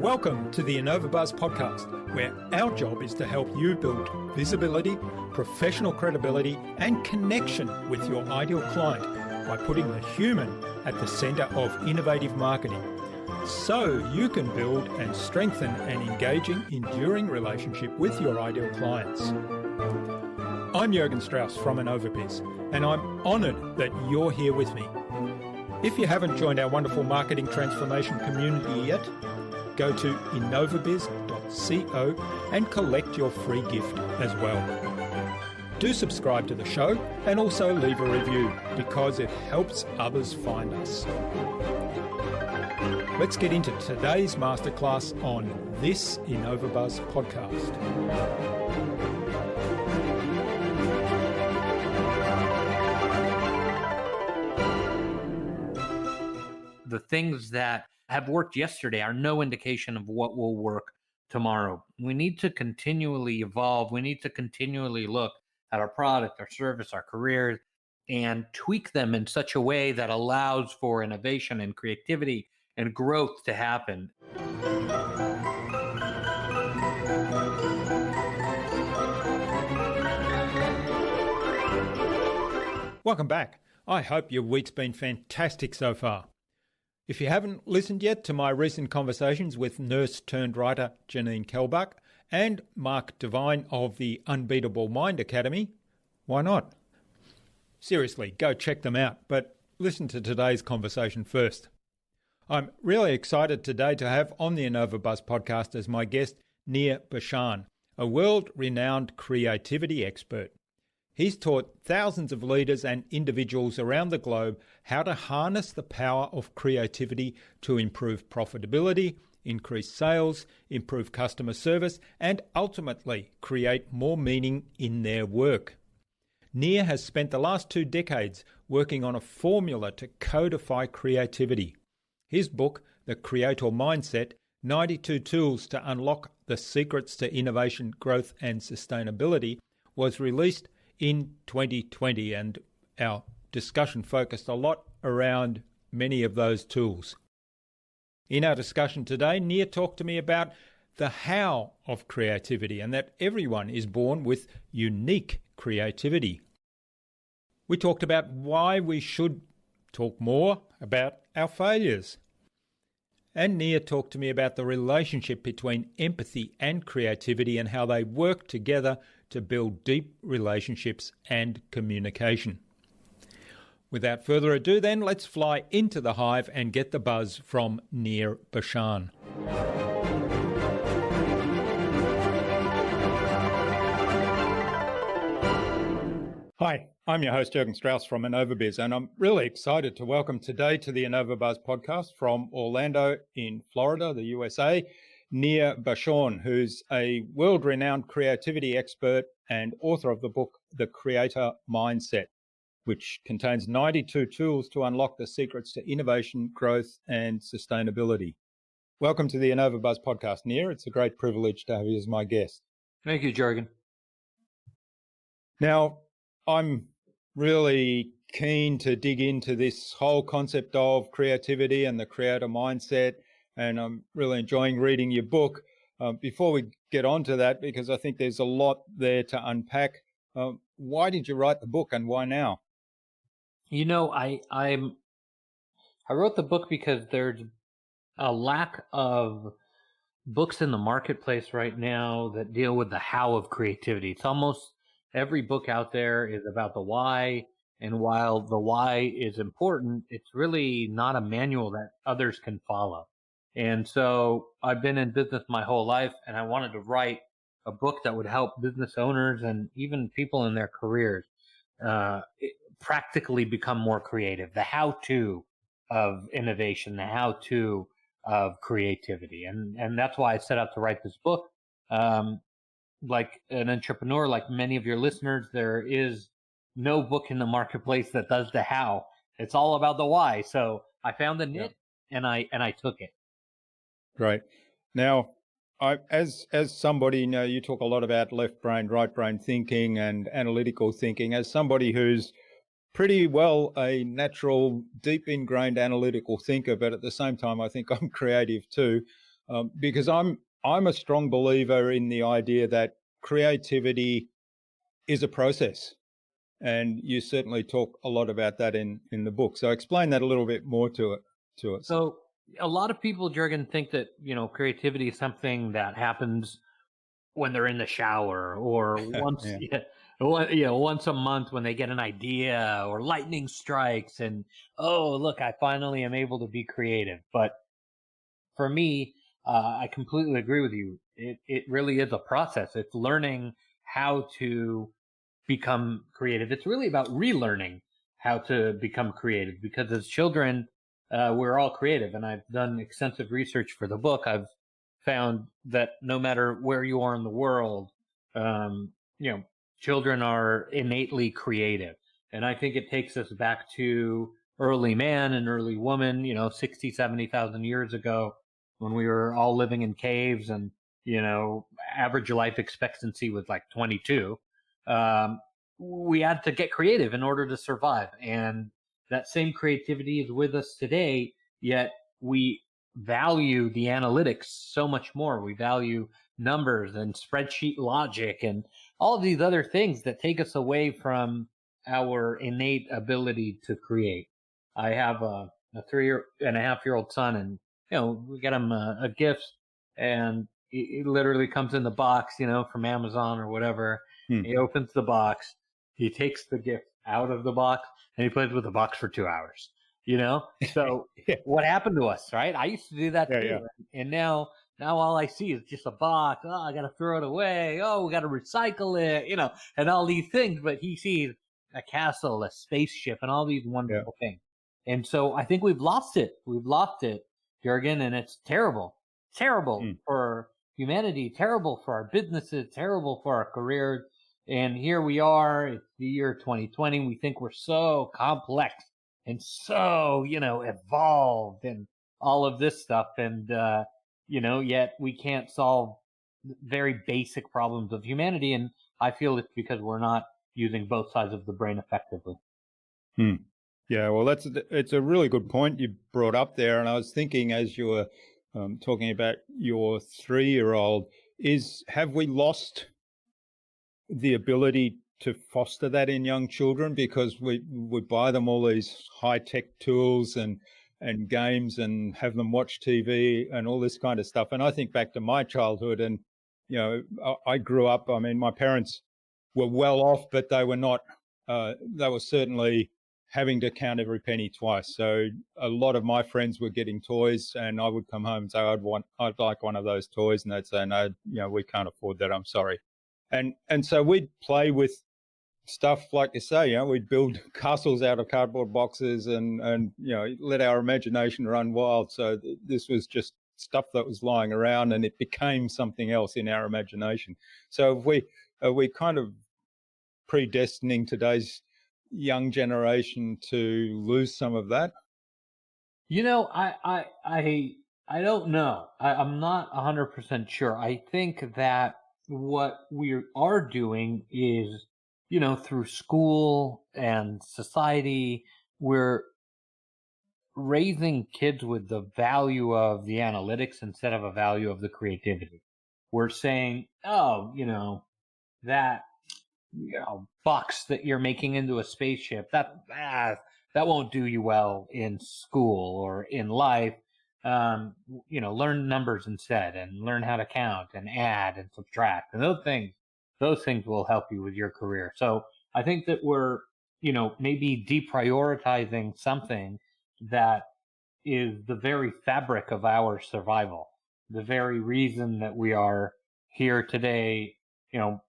Welcome to the InnovaBuzz podcast, where our job is to help you build visibility, professional credibility, and connection with your ideal client by putting the human at the center of innovative marketing, so you can build and strengthen an engaging, enduring relationship with your ideal clients. I'm Jürgen Strauss from InnovaBuzz, and I'm honored that you're here with me. If you haven't joined our wonderful marketing transformation community yet, go to InnovaBuzz.co and collect your free gift as well. Do subscribe to the show and also leave a review because it helps others find us. Let's get into today's masterclass on this InnovaBuzz podcast. The things that have worked yesterday are no indication of what will work tomorrow. We need to continually evolve. We need to continually look at our product, our service, our careers, and tweak them in such a way that allows for innovation and creativity and growth to happen. Welcome back. I hope your week's been fantastic so far. If you haven't listened yet to my recent conversations with nurse-turned-writer Janine Kelbach and Mark Devine of the Unbeatable Mind Academy, why not? Seriously, go check them out, but listen to today's conversation first. I'm really excited today to have on the InnovaBuzz podcast as my guest Nir Bashan, a world-renowned creativity expert. He's taught thousands of leaders and individuals around the globe how to harness the power of creativity to improve profitability, increase sales, improve customer service, and ultimately create more meaning in their work. Nir has spent the last 2 decades working on a formula to codify creativity. His book, The Creator Mindset, 92 Tools to Unlock the Secrets to Innovation, Growth and Sustainability, was released in 2020, and our discussion focused a lot around many of those tools. In our discussion today, Nir talked to me about the how of creativity and that everyone is born with unique creativity. We talked about why we should talk more about our failures. And Nir talked to me about the relationship between empathy and creativity and how they work together to build deep relationships and communication. Without further ado then, let's fly into the hive and get the buzz from Nir Bashan. Hi, I'm your host Jürgen Strauss from InnovaBuzz, and I'm really excited to welcome today to the InnovaBuzz podcast from Orlando in Florida, the USA, Nir Bashan, who's a world-renowned creativity expert and author of the book, The Creator Mindset, which contains 92 tools to unlock the secrets to innovation, growth, and sustainability. Welcome to the InnovaBuzz podcast, Nir. It's a great privilege to have you as my guest. Thank you, Jürgen. Now, I'm really keen to dig into this whole concept of creativity and the creator mindset, and I'm really enjoying reading your book. Before we get on to that, because I think there's a lot there to unpack, why did you write the book and why now? You know, I wrote the book because there's a lack of books in the marketplace right now that deal with the how of creativity. It's almost every book out there is about the why, and while the why is important, it's really not a manual that others can follow. And so I've been in business my whole life, and I wanted to write a book that would help business owners and even people in their careers practically become more creative, the how-to of innovation, the how-to of creativity. And that's why I set out to write this book. Like an entrepreneur, like many of your listeners, there is no book in the marketplace that does the how. It's all about the why. So I found the niche and I took it. Great. Now, as somebody, you talk a lot about left brain, right brain thinking and analytical thinking. As somebody who's pretty well a natural, deep ingrained analytical thinker, but at the same time, I think I'm creative too, because I'm a strong believer in the idea that creativity is a process, and you certainly talk a lot about that in the book. So explain that a little bit more to us. So a lot of people, Jurgen, think that, creativity is something that happens when they're in the shower or once, Yeah. once a month when they get an idea or lightning strikes and, oh, look, I finally am able to be creative. But for me, I completely agree with you. It really is a process. It's learning how to become creative. It's really about relearning how to become creative, because as children, we're all creative. And I've done extensive research for the book. I've found that no matter where you are in the world, um, children are innately creative. And I think it takes us back to early man and early woman, 60, 70,000 years ago, when we were all living in caves and, average life expectancy was like 22. We had to get creative in order to survive. And that same creativity is with us today, yet we value the analytics so much more. We value numbers and spreadsheet logic and all of these other things that take us away from our innate ability to create. I have a 3.5-year-old son, and we get him a gift, and it literally comes in the box, from Amazon or whatever. He opens the box, he takes the gift out of the box, and he plays with the box for 2 hours. So Yeah. what happened to us, right? I used to do that too, Yeah. and now all I see is just a box. Oh, I got to throw it away. Oh, we got to recycle it, and all these things. But he sees a castle, a spaceship, and all these wonderful things. And so I think we've lost it. We've lost it, Jurgen, and it's terrible. Terrible for humanity, terrible for our businesses, terrible for our careers. And here we are, it's the year 2020. We think we're so complex and so, evolved and all of this stuff. And, yet we can't solve very basic problems of humanity. And I feel it's because we're not using both sides of the brain effectively. Yeah, well, it's a really good point you brought up there. And I was thinking, as you were talking about your 3-year-old, have we lost the ability to foster that in young children, because we buy them all these high-tech tools and games and have them watch TV and all this kind of stuff. And I think back to my childhood, and I grew up, I mean, my parents were well off, but they were not, they were certainly having to count every penny twice. So a lot of my friends were getting toys, and I would come home and say, I'd like one of those toys, and they'd say, no, we can't afford that, I'm sorry. And so we'd play with stuff, like you say, we'd build castles out of cardboard boxes and let our imagination run wild. So this was just stuff that was lying around, and it became something else in our imagination. So are we kind of predestining today's young generation to lose some of that? I don't know. I'm not 100% sure. I think that what we are doing is, through school and society, we're raising kids with the value of the analytics instead of a value of the creativity. We're saying, oh, that box that you're making into a spaceship, that won't do you well in school or in life. Learn numbers instead, and learn how to count and add and subtract, and those things will help you with your career. So I think that we're, maybe deprioritizing something that is the very fabric of our survival, the very reason that we are here today,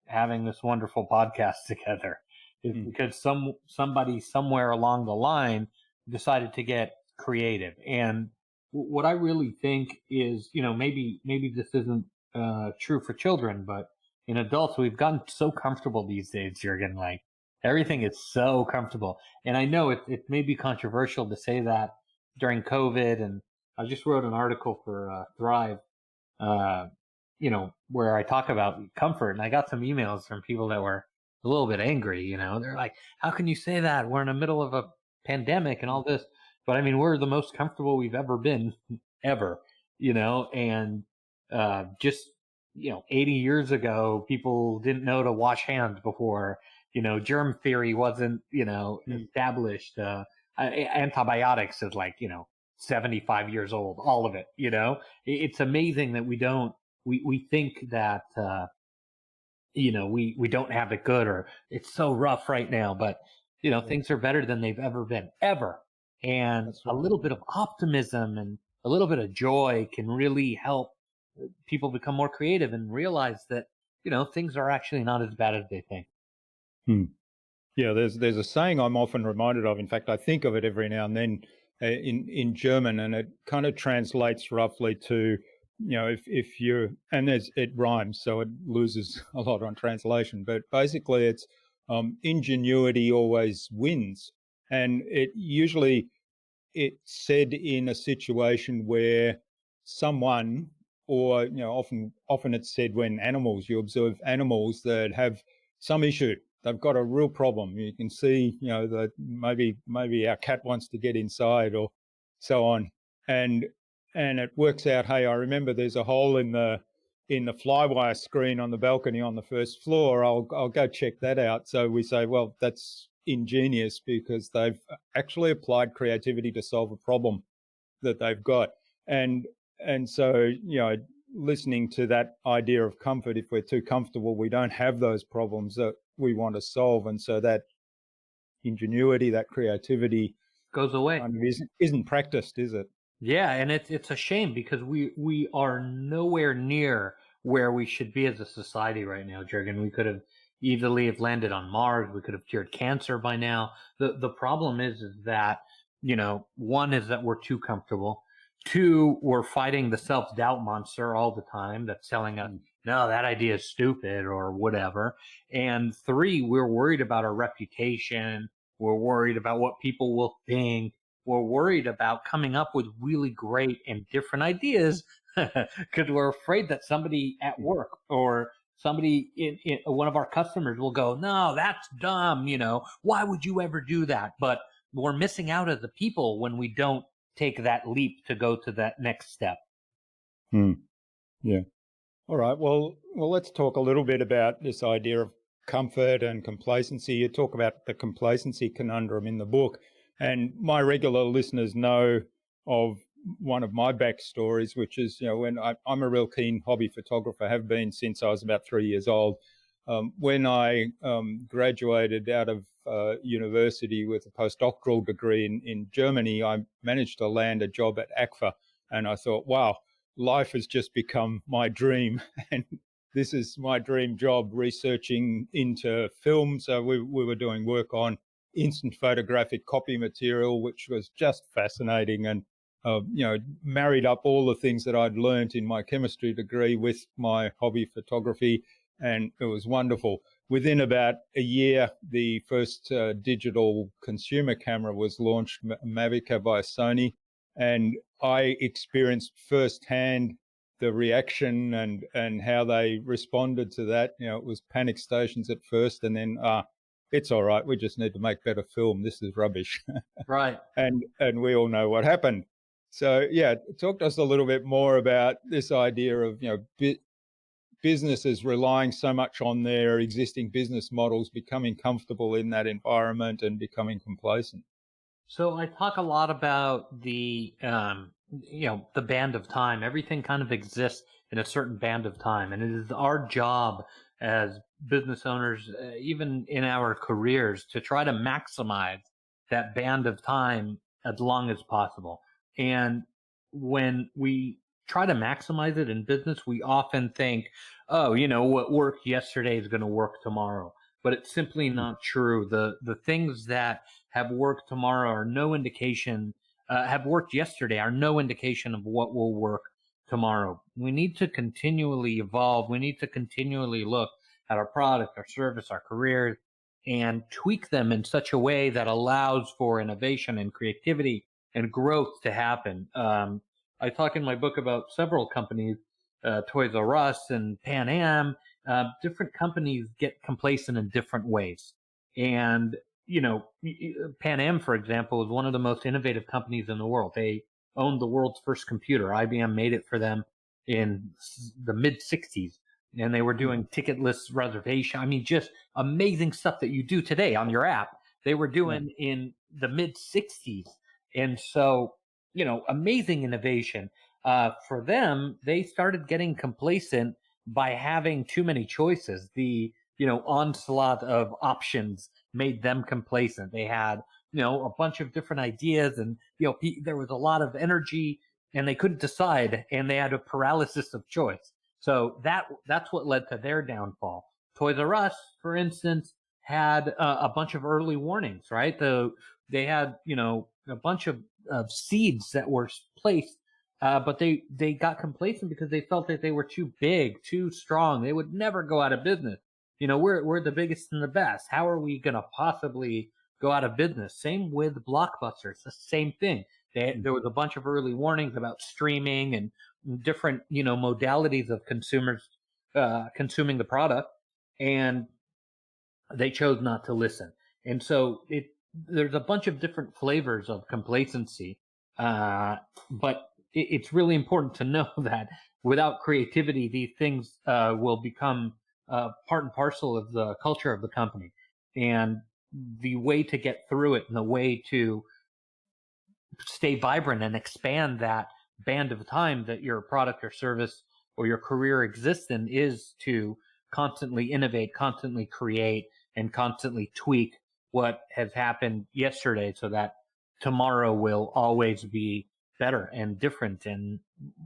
having this wonderful podcast together, is because somebody somewhere along the line decided to get creative. And what I really think is, maybe this isn't true for children, but in adults, we've gotten so comfortable these days, Jurgen. Like, everything is so comfortable. And I know it may be controversial to say that during COVID, and I just wrote an article for Thrive, where I talk about comfort, and I got some emails from people that were a little bit angry. They're like, "How can you say that? We're in the middle of a pandemic and all this." But I mean, we're the most comfortable we've ever been, ever. And just 80 years ago, people didn't know to wash hands before. Germ theory wasn't established. Antibiotics is like 75 years old, all of it. It's amazing that we think that we don't have it good, or it's so rough right now, but things are better than they've ever been, ever. And That's a right. little bit of optimism and a little bit of joy can really help people become more creative and realize that things are actually not as bad as they think. Yeah, there's a saying I'm often reminded of. In fact, I think of it every now and then in German, and it kind of translates roughly to, if you're, and it rhymes, so it loses a lot on translation. But basically, it's ingenuity always wins, and it's said in a situation where someone, or often it's said when you observe animals that have some issue. They've got a real problem. You can see, that maybe our cat wants to get inside, or so on, and it works out. Hey, I remember there's a hole in the flywire screen on the balcony on the first floor. I'll go check that out. So we say, well, that's ingenious because they've actually applied creativity to solve a problem that they've got, and so listening to that idea of comfort. If we're too comfortable, we don't have those problems that we want to solve, and so that ingenuity, that creativity, Goes away. kind of isn't practiced, is it? Yeah, and it's a shame because we are nowhere near where we should be as a society right now, Jurgen. We could have easily have landed on Mars. We could have cured cancer by now. The problem is that one is that we're too comfortable. Two, we're fighting the self-doubt monster all the time that's telling us, no, that idea is stupid or whatever. And three, we're worried about our reputation. We're worried about what people will think. We're worried about coming up with really great and different ideas because we're afraid that somebody at work or somebody in one of our customers will go, no, that's dumb. Why would you ever do that? But we're missing out as a people when we don't take that leap to go to that next step. Yeah. All right. Well, let's talk a little bit about this idea of comfort and complacency. You talk about the complacency conundrum in the book, and my regular listeners know of one of my backstories, which is, when I'm a real keen hobby photographer, have been since I was about 3 years old. When I graduated out of university with a postdoctoral degree in Germany, I managed to land a job at ACFA, and I thought, wow, life has just become my dream, and this is my dream job, researching into film. So we were doing work on instant photographic copy material, which was just fascinating, and married up all the things that I'd learned in my chemistry degree with my hobby photography, and it was wonderful. Within about a year, the first digital consumer camera was launched, Mavica by Sony, and I experienced firsthand the reaction and how they responded to that. It was panic stations at first, and then it's all right, we just need to make better film. This is rubbish. Right. And we all know what happened. So yeah, talk to us a little bit more about this idea of businesses relying so much on their existing business models, becoming comfortable in that environment and becoming complacent. So I talk a lot about the band of time. Everything kind of exists in a certain band of time, and it is our job as business owners, even in our careers, to try to maximize that band of time as long as possible. And when we try to maximize it in business, we often think, oh, what worked yesterday is going to work tomorrow. But it's simply not true. The things that have worked tomorrow are no indication, have worked yesterday are no indication of what will work tomorrow. We need to continually evolve. We need to continually look at our product, our service, our careers, and tweak them in such a way that allows for innovation and creativity and growth to happen. I talk in my book about several companies Toys R Us and Pan Am. Different companies get complacent in different ways. And, Pan Am, for example, is one of the most innovative companies in the world. They owned the world's first computer. IBM made it for them in the mid 60s. And they were doing ticketless reservation. I mean, just amazing stuff that you do today on your app. They were doing in the mid 60s. And so, amazing innovation. For them, they started getting complacent by having too many choices. The, onslaught of options made them complacent. They had, a bunch of different ideas and, there was a lot of energy and they couldn't decide and they had a paralysis of choice. So that's what led to their downfall. Toys R Us, for instance, had a bunch of early warnings, right? They had, a bunch of seeds that were placed, but they got complacent because they felt that they were too big, too strong. They would never go out of business. We're the biggest and the best. How are we going to possibly go out of business? Same with Blockbuster. It's the same thing. There was a bunch of early warnings about streaming and different, modalities of consumers consuming the product, and they chose not to listen. And so there's a bunch of different flavors of complacency, but it's really important to know that without creativity, these things will become part and parcel of the culture of the company. And the way to get through it and the way to stay vibrant and expand that band of time that your product or service or your career exists in is to constantly innovate, constantly create, and constantly tweak what has happened yesterday so that tomorrow will always be better and different and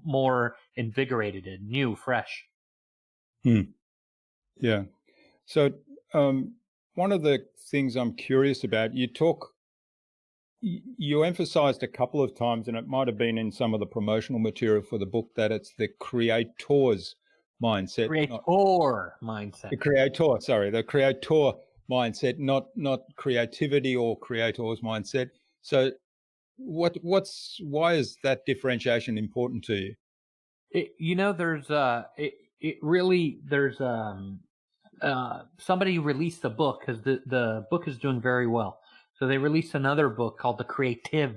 more invigorated and new, fresh. Yeah. So one of the things I'm curious about, you emphasized a couple of times, and it might have been in some of the promotional material for the book, that it's the creator's mindset. Mindset. The creator mindset, not creativity or creator's mindset. So why is that differentiation important to you? Somebody released a book because the book is doing very well. So they released another book called The Creative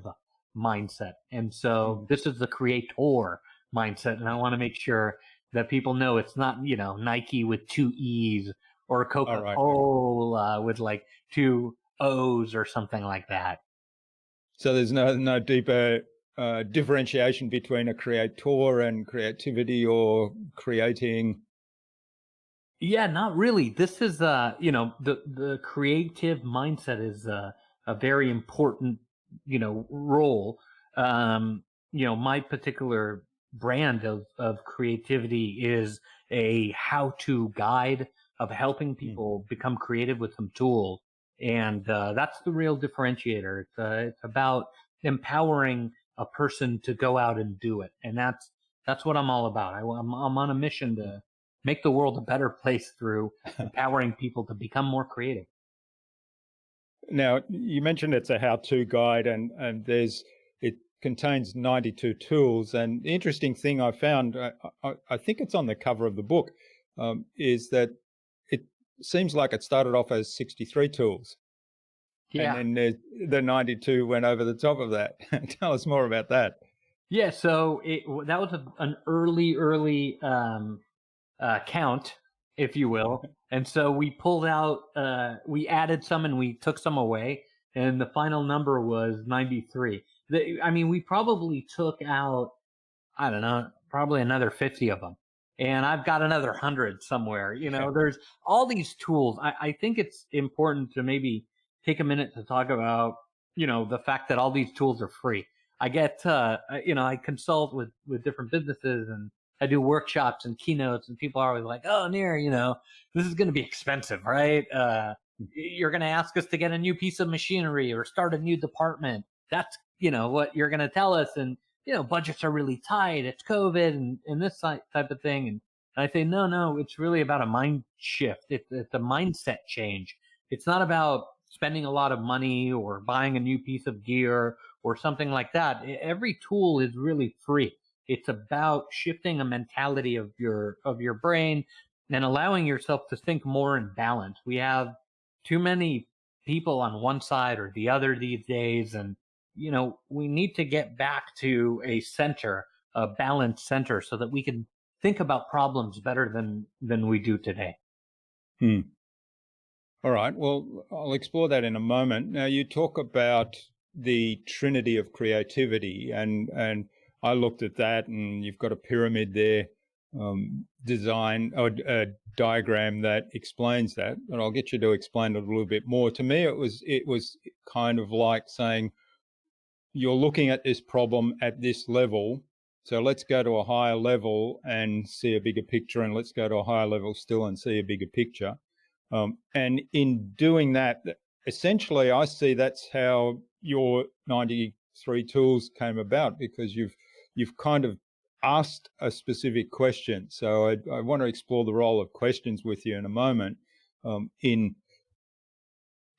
Mindset. And so this is the creator mindset. And I want to make sure that people know it's not, Nike with 2 E's or Coca-Cola with like 2 O's or something like that. So there's no deeper differentiation between a creator and creativity or creating. Yeah, not really. This is, the creative mindset is a very important, role. My particular brand of creativity is a how-to guide of helping people become creative with some tools. And that's the real differentiator. It's about empowering a person to go out and do it. And that's what I'm all about. I'm on a mission to make the world a better place through empowering people to become more creative. Now, you mentioned it's a how-to guide, and it contains 92 tools. And the interesting thing I found, I think it's on the cover of the book, is that it seems like it started off as 63 tools. Yeah. And then the 92 went over the top of that. Tell us more about that. Yeah, so that was an early count, if you will. And so we pulled out, we added some and we took some away, and the final number was 93. We probably took out, I don't know, probably another 50 of them. And I've got another 100 somewhere. There's all these tools. I think it's important to maybe take a minute to talk about, the fact that all these tools are free. I get, I consult with different businesses and I do workshops and keynotes, and people are always like, "Oh, Nir, this is going to be expensive, right? You're going to ask us to get a new piece of machinery or start a new department. That's, what you're going to tell us. And, budgets are really tight. It's COVID and this type of thing." And I say, no, it's really about a mind shift. It's a mindset change. It's not about spending a lot of money or buying a new piece of gear or something like that. Every tool is really free. It's about shifting a mentality of your brain and allowing yourself to think more in balance. We have too many people on one side or the other these days, and we need to get back to a center, a balanced center, so that we can think about problems better than we do today. All right. Well, I'll explore that in a moment. Now, you talk about the trinity of creativity, and I looked at that, and you've got a pyramid there, design or a diagram that explains that. But I'll get you to explain it a little bit more. To me, it was kind of like saying you're looking at this problem at this level. So let's go to a higher level and see a bigger picture, and let's go to a higher level still and see a bigger picture. And in doing that, essentially, I see that's how your 93 tools came about, because you've kind of asked a specific question. So I want to explore the role of questions with you in a moment, in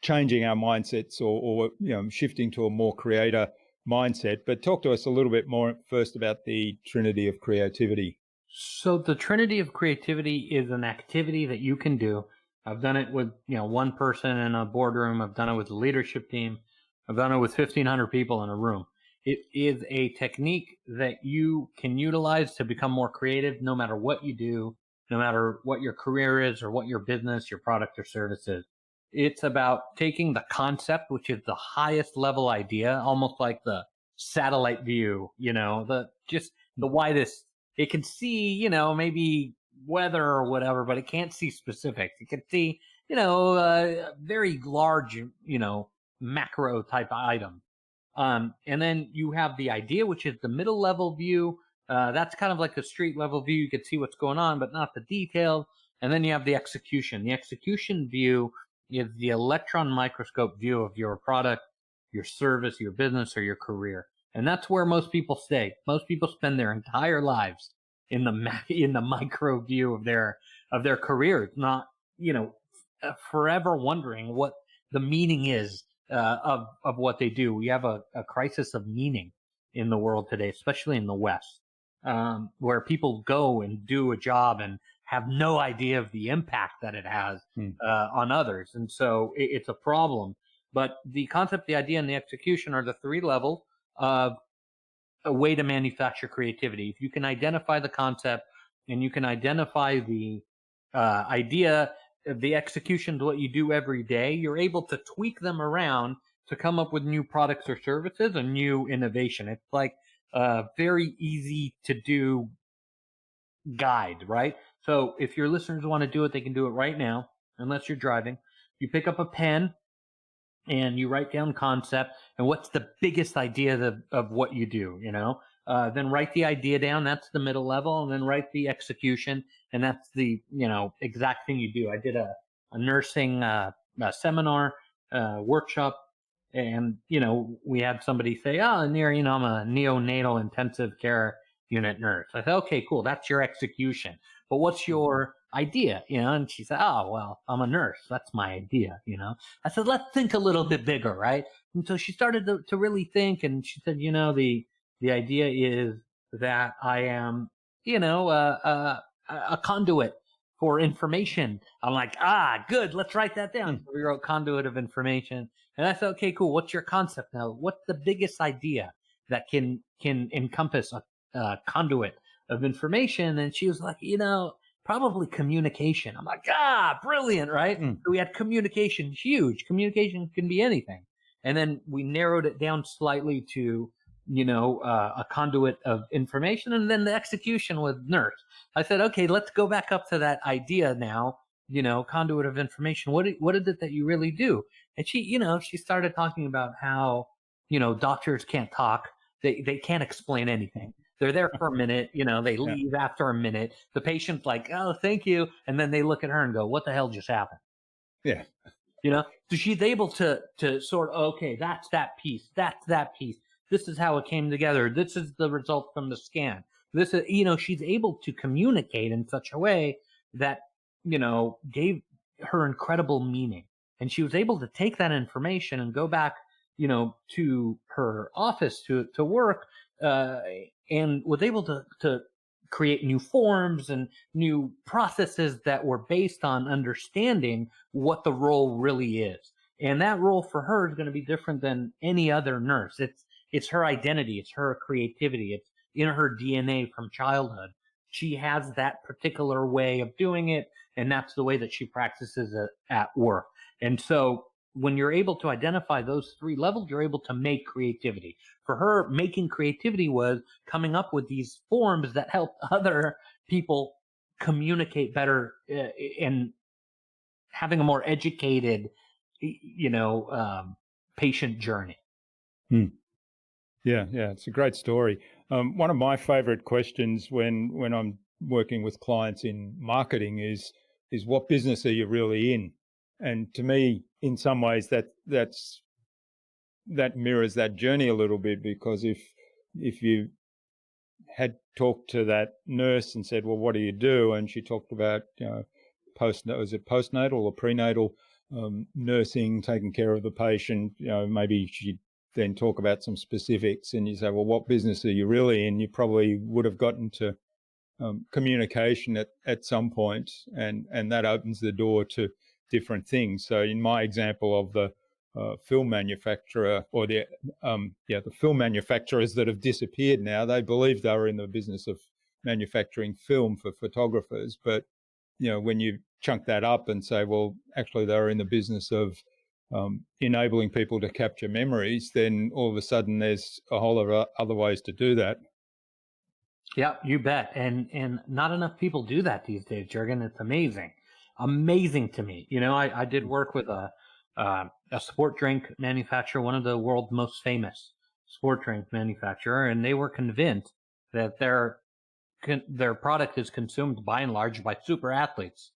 changing our mindsets or shifting to a more creator mindset. But talk to us a little bit more first about the trinity of creativity. So the trinity of creativity is an activity that you can do. I've done it with one person in a boardroom. I've done it with a leadership team. I've done it with 1,500 people in a room. It is a technique that you can utilize to become more creative, no matter what you do, no matter what your career is or what your business, your product or service is. It's about taking the concept, which is the highest level idea, almost like the satellite view, the widest. It can see, maybe weather or whatever, but it can't see specifics. It can see, very large, macro type item. And then you have the idea, which is the middle level view. That's kind of like a street level view. You can see what's going on, but not the details. And then you have the execution. The execution view is the electron microscope view of your product, your service, your business, or your career. And that's where most people stay. Most people spend their entire lives in the micro view of their career, not forever wondering what the meaning is of what they do. We have a crisis of meaning in the world today, especially in the West, where people go and do a job and have no idea of the impact that it has on others, and so it's a problem. But the concept, the idea, and the execution are the three levels of a way to manufacture creativity. If you can identify the concept and you can identify the idea, the execution to what you do every day, you're able to tweak them around to come up with new products or services and new innovation. It's like a very easy to do guide, right? So if your listeners want to do it, they can do it right now, unless you're driving. You pick up a pen and you write down concept and what's the biggest idea of what you do, then write the idea down. That's the middle level. And then write the execution. And that's the, exact thing you do. I did a nursing seminar workshop, and, we had somebody say, Nir, I'm a neonatal intensive care unit nurse. I said, okay, cool. That's your execution. But what's your idea? And she said, oh, well, I'm a nurse. That's my idea. I said, let's think a little bit bigger, right? And so she started to really think, and she said, the idea is that I am, a conduit for information. I'm like, good. Let's write that down. So we wrote conduit of information. And I said, okay, cool. What's your concept now? What's the biggest idea that can encompass a conduit of information? And she was like, probably communication. I'm like, brilliant, right? So we had communication, huge. Communication can be anything. And then we narrowed it down slightly to, a conduit of information. And then the execution was nurse. I said, okay, let's go back up to that idea now, conduit of information. What is it that you really do? And she, she started talking about how, doctors can't talk. They can't explain anything. They're there for a minute, they leave after a minute. The patient's like, oh, thank you. And then they look at her and go, what the hell just happened? Yeah. So she's able to sort of, okay, that's that piece. That's that piece. This is how it came together. This is the result from the scan. This is, she's able to communicate in such a way that, gave her incredible meaning. And she was able to take that information and go back, to her office to work, and was able to create new forms and new processes that were based on understanding what the role really is. And that role for her is going to be different than any other nurse. It's her identity, it's her creativity, it's in her DNA from childhood. She has that particular way of doing it, and that's the way that she practices it at work. And so when you're able to identify those three levels, you're able to make creativity. For her, making creativity was coming up with these forms that help other people communicate better and having a more educated, patient journey. Yeah, it's a great story. One of my favorite questions when I'm working with clients in marketing is what business are you really in? And to me, in some ways, that mirrors that journey a little bit, because if you had talked to that nurse and said, well, what do you do? And she talked about, postnatal or prenatal nursing, taking care of the patient, maybe she'd then talk about some specifics, and you say, well, what business are you really in? You probably would have gotten to communication at some point, and that opens the door to different things. So in my example of the film manufacturer, or the film manufacturers that have disappeared now, they believed they were in the business of manufacturing film for photographers. But, when you chunk that up and say, well, actually they were in the business of enabling people to capture memories, then all of a sudden there's a whole lot of other ways to do that. Yeah, you bet. And not enough people do that these days, Jürgen. It's amazing to me. I did work with a sport drink manufacturer, one of the world's most famous sport drink manufacturer, and they were convinced that their product is consumed by and large by super athletes.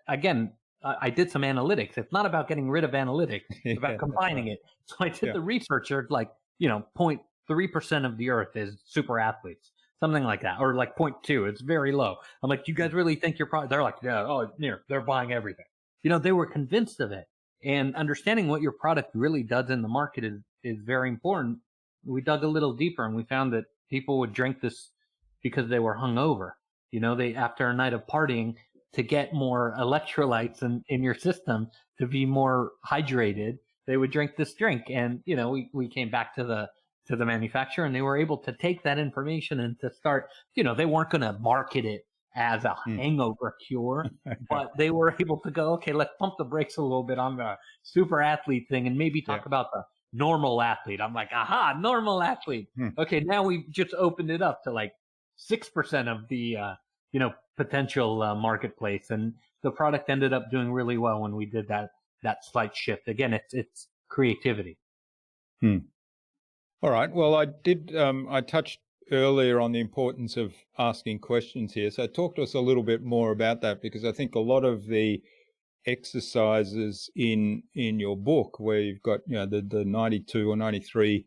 Again, I did some analytics. It's not about getting rid of analytics. It's about combining it. So I did the research. 0.3% of the earth is super athletes, something like that, or like 0.2. It's very low. I'm like, do you guys really think your product? They're like, yeah, Nir, they're buying everything. They were convinced of it. And understanding what your product really does in the market is very important. We dug a little deeper and we found that people would drink this because they were hungover. After a night of partying, to get more electrolytes in your system, to be more hydrated, they would drink this drink. And, we came back to the manufacturer, and they were able to take that information and to start, they weren't going to market it as a hangover cure, but they were able to go, okay, let's pump the brakes a little bit on the super athlete thing and maybe talk about the normal athlete. I'm like, aha, normal athlete. Okay, now we've just opened it up to like 6% of the, potential marketplace. And the product ended up doing really well when we did that slight shift. Again, it's creativity. All right. Well, I touched earlier on the importance of asking questions here. So talk to us a little bit more about that, because I think a lot of the exercises in your book, where you've got, the 92 or 93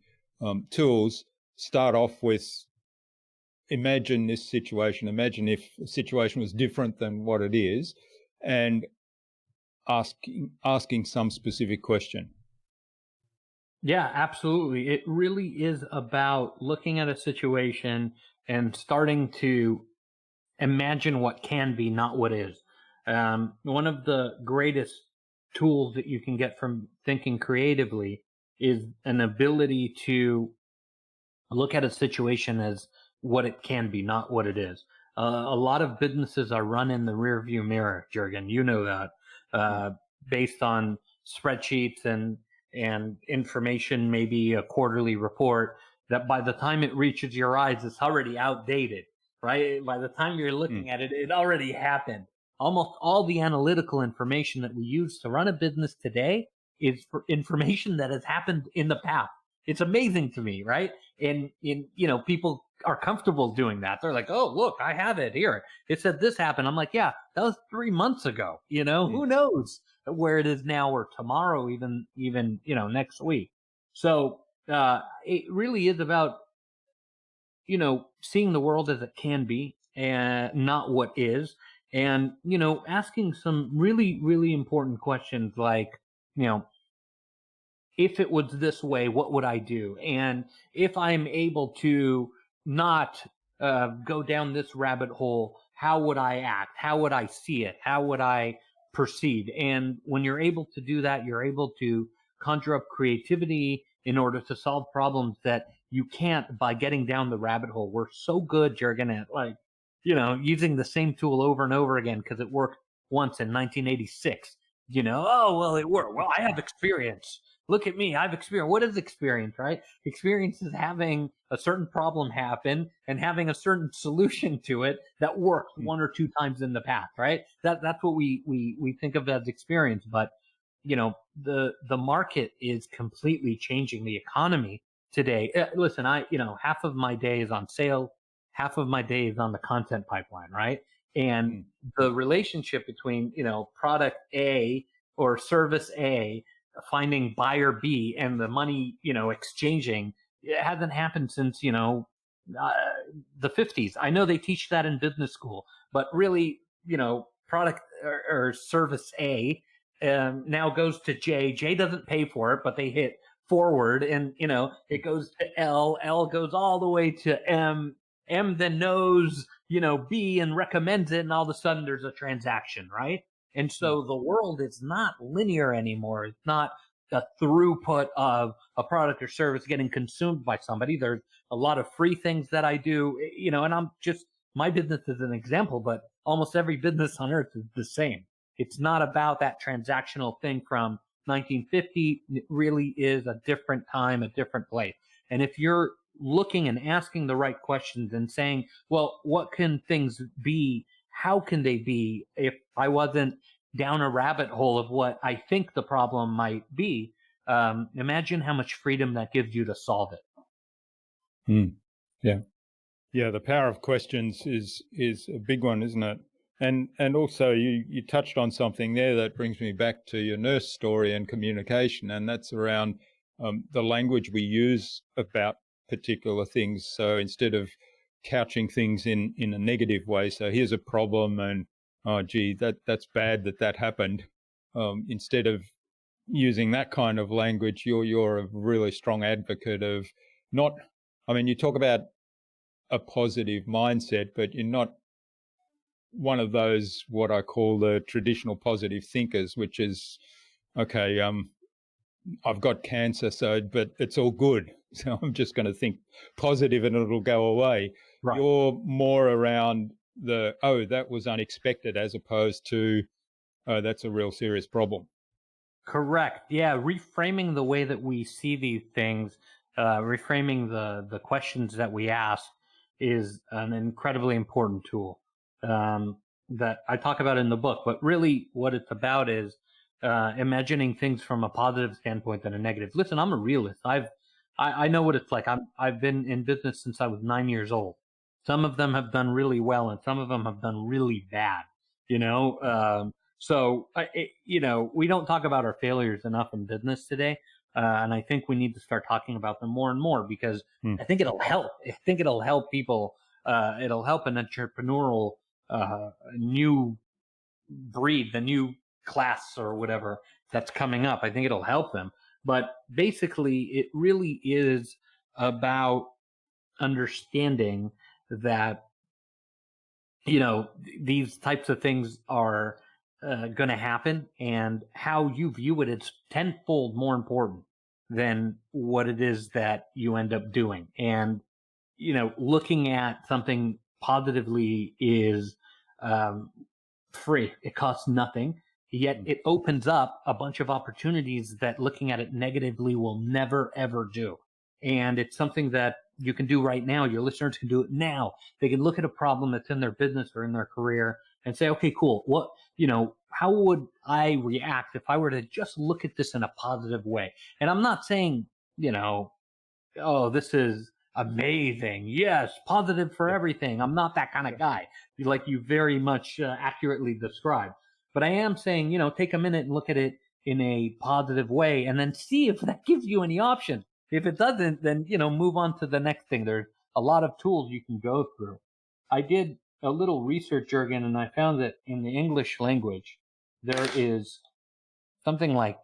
tools, start off with, imagine this situation, imagine if the situation was different than what it is, and asking some specific question. Yeah, absolutely. It really is about looking at a situation and starting to imagine what can be, not what is. One of the greatest tools that you can get from thinking creatively is an ability to look at a situation as what it can be, not what it is. A lot of businesses are run in the rearview mirror, Jürgen. You know that, based on spreadsheets and information, maybe a quarterly report, that by the time it reaches your eyes, it's already outdated, right? By the time you're looking at it, it already happened. Almost all the analytical information that we use to run a business today is for information that has happened in the past. It's amazing to me, right? And people are comfortable doing that. They're like, oh, look, I have it here. It said this happened. I'm like, yeah, that was 3 months ago. Who knows where it is now, or tomorrow, even next week. So it really is about, seeing the world as it can be and not what is. And, asking some really, really important questions like, if it was this way, what would I do? And if I'm able to not go down this rabbit hole, how would I act? How would I see it? How would I proceed? And when you're able to do that, you're able to conjure up creativity in order to solve problems that you can't by getting down the rabbit hole. We're so good, Jurgen, at using the same tool over and over again because it worked once in 1986. Oh, well, it worked. Well, I have experience. Look at me. I've experienced. What is experience, right? Experience is having a certain problem happen and having a certain solution to it that worked one or two times in the past, right? That's what we think of as experience. But, the market is completely changing the economy today. Listen, half of my day is on sales, half of my day is on the content pipeline, right? And the relationship between, product A or service A finding buyer B and the money, exchanging, it hasn't happened since, the 50s. I know they teach that in business school, but really, product or service A now goes to J. J doesn't pay for it, but they hit forward and, it goes to L. L goes all the way to M. M then knows, B and recommends it. And all of a sudden there's a transaction, right? And so the world is not linear anymore. It's not the throughput of a product or service getting consumed by somebody. There's a lot of free things that I do, and I'm just, my business is an example, but almost every business on earth is the same. It's not about that transactional thing from 1950. It really is a different time, a different place. And if you're looking and asking the right questions and saying, well, what can things be? How can they be if I wasn't down a rabbit hole of what I think the problem might be? Imagine how much freedom that gives you to solve it. Yeah. Yeah, the power of questions is a big one, isn't it? And also you touched on something there that brings me back to your nurse story and communication, and that's around the language we use about particular things. So instead of couching things in a negative way, so here's a problem and, oh, gee, that's bad that happened. Instead of using that kind of language, you're a really strong advocate of not, you talk about a positive mindset, but you're not one of those, what I call the traditional positive thinkers, which is, okay, I've got cancer, but it's all good. So I'm just going to think positive and it'll go away. Right. You're more around that was unexpected, as opposed to, that's a real serious problem. Correct. Yeah. Reframing the way that we see these things, reframing the questions that we ask is an incredibly important tool that I talk about in the book. But really what it's about is imagining things from a positive standpoint than a negative. Listen, I'm a realist. I know what it's like. I've been in business since I was 9 years old. Some of them have done really well, and some of them have done really bad. So we don't talk about our failures enough in business today, and I think we need to start talking about them more and more because I think it'll help. I think it'll help people. It'll help an entrepreneurial new breed, the new class or whatever that's coming up. I think it'll help them. But basically, it really is about understanding that, these types of things are going to happen, and how you view it is tenfold more important than what it is that you end up doing. And, looking at something positively is free. It costs nothing. Yet it opens up a bunch of opportunities that looking at it negatively will never, ever do. And it's something that you can do right now. Your listeners can do it now. They can look at a problem that's in their business or in their career and say, okay, cool. What, how would I react if I were to just look at this in a positive way? And I'm not saying, oh, this is amazing. Yes, positive for everything. I'm not that kind of guy, like you very much accurately described. But I am saying, take a minute and look at it in a positive way and then see if that gives you any options. If it doesn't, then, move on to the next thing. There's a lot of tools you can go through. I did a little research, Jurgen, and I found that in the English language, there is something like,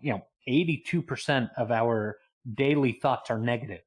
82% of our daily thoughts are negative.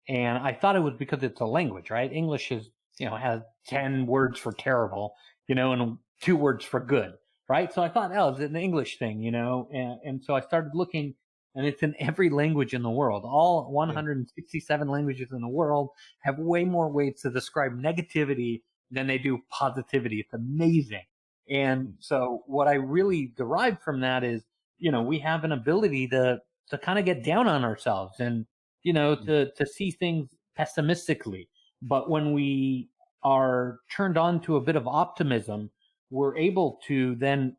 And I thought it was because it's a language, right? English is, has 10 words for terrible, and 2 words for good, right? So I thought, oh, it's an English thing, and so I started looking, and it's in every language in the world. All 167 languages in the world have way more ways to describe negativity than they do positivity. It's amazing. And so what I really derived from that is, we have an ability to kind of get down on ourselves and, to see things pessimistically. But when we are turned on to a bit of optimism, we're able to then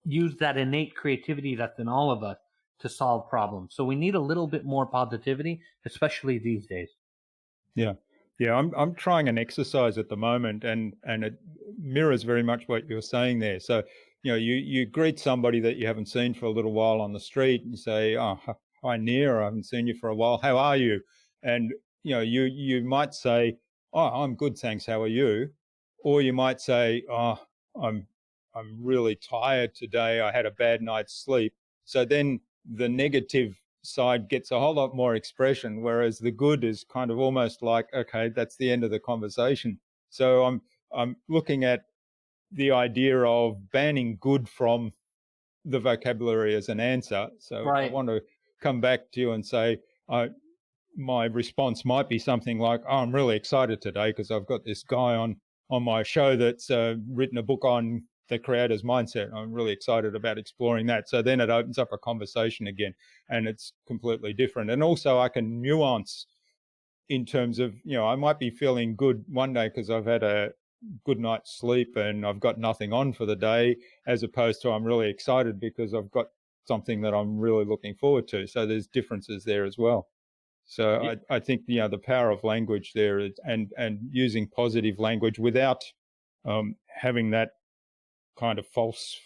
use that innate creativity that's in all of us to solve problems. So we need a little bit more positivity, especially these days. Yeah. Yeah, I'm trying an exercise at the moment, and it mirrors very much what you're saying there. So, you greet somebody that you haven't seen for a little while on the street and say, "Oh, hi Nir, I haven't seen you for a while. How are you?" And you might say, "Oh, I'm good, thanks. How are you?" Or you might say, "Oh, I'm really tired today. I had a bad night's sleep." So then the negative side gets a whole lot more expression, whereas the good is kind of almost like, okay, that's the end of the conversation. So I'm looking at the idea of banning good from the vocabulary as an answer. So Right. I want to come back to you and say, my response might be something like, "Oh, I'm really excited today because I've got this guy on my show that's written a book on the creator's mindset. I'm really excited about exploring that." So then it opens up a conversation again, and it's completely different. And also I can nuance in terms of, I might be feeling good one day because I've had a good night's sleep and I've got nothing on for the day, as opposed to I'm really excited because I've got something that I'm really looking forward to. So there's differences there as well. So Yeah. I think, the power of language there is, and using positive language without having that kind of false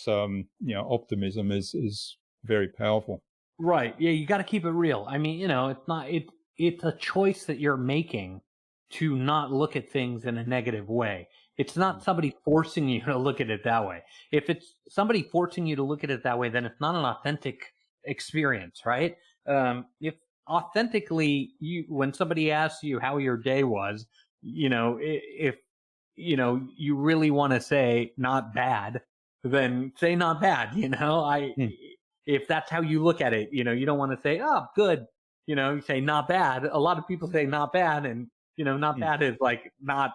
optimism is very powerful. Right. Yeah, you got to keep it real. I mean, it's a choice that you're making to not look at things in a negative way. It's not somebody forcing you to look at it that way. If it's somebody forcing you to look at it that way, then it's not an authentic experience, right? If authentically when somebody asks you how your day was, if you really want to say not bad, then say not bad. Mm. If that's how you look at it, you don't want to say, oh, good. You say not bad. A lot of people say not bad, and not bad is like not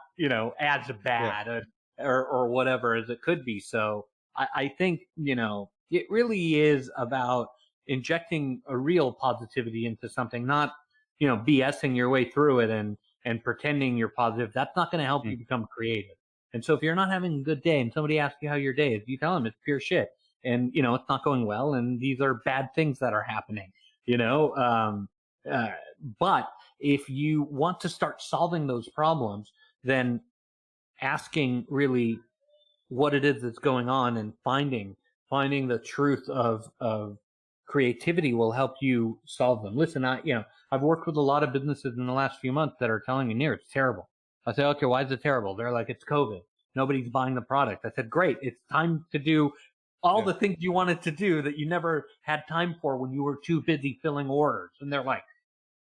as Yeah. bad or whatever as it could be. So I think it really is about injecting a real positivity into something, not BSing your way through it and pretending you're positive. That's not going to help you Mm. become creative. And so if you're not having a good day and somebody asks you how your day is, you tell them it's pure shit. And, it's not going well. And these are bad things that are happening, you know? Uh, but if you want to start solving those problems, then asking really what it is that's going on and finding the truth of creativity will help you solve them. Listen, I've worked with a lot of businesses in the last few months that are telling me, Nir, it's terrible. I say, okay, why is it terrible? They're like, it's COVID. Nobody's buying the product. I said, great. It's time to do all Yeah. the things you wanted to do that you never had time for when you were too busy filling orders. And they're like,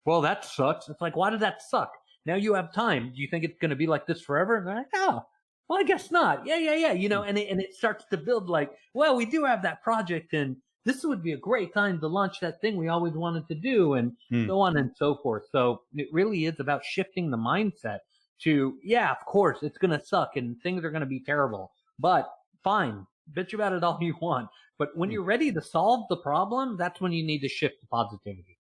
well, that sucks. It's like, why did that suck? Now you have time. Do you think it's going to be like this forever? And they're like, oh, well, I guess not. Yeah. Mm. And it starts to build like, well, we do have that project and this would be a great time to launch that thing we always wanted to do and Mm. so on and so forth. So it really is about shifting the mindset to, yeah, of course, it's going to suck and things are going to be terrible, but fine, bitch about it all you want. But when Mm. you're ready to solve the problem, that's when you need to shift to positivity.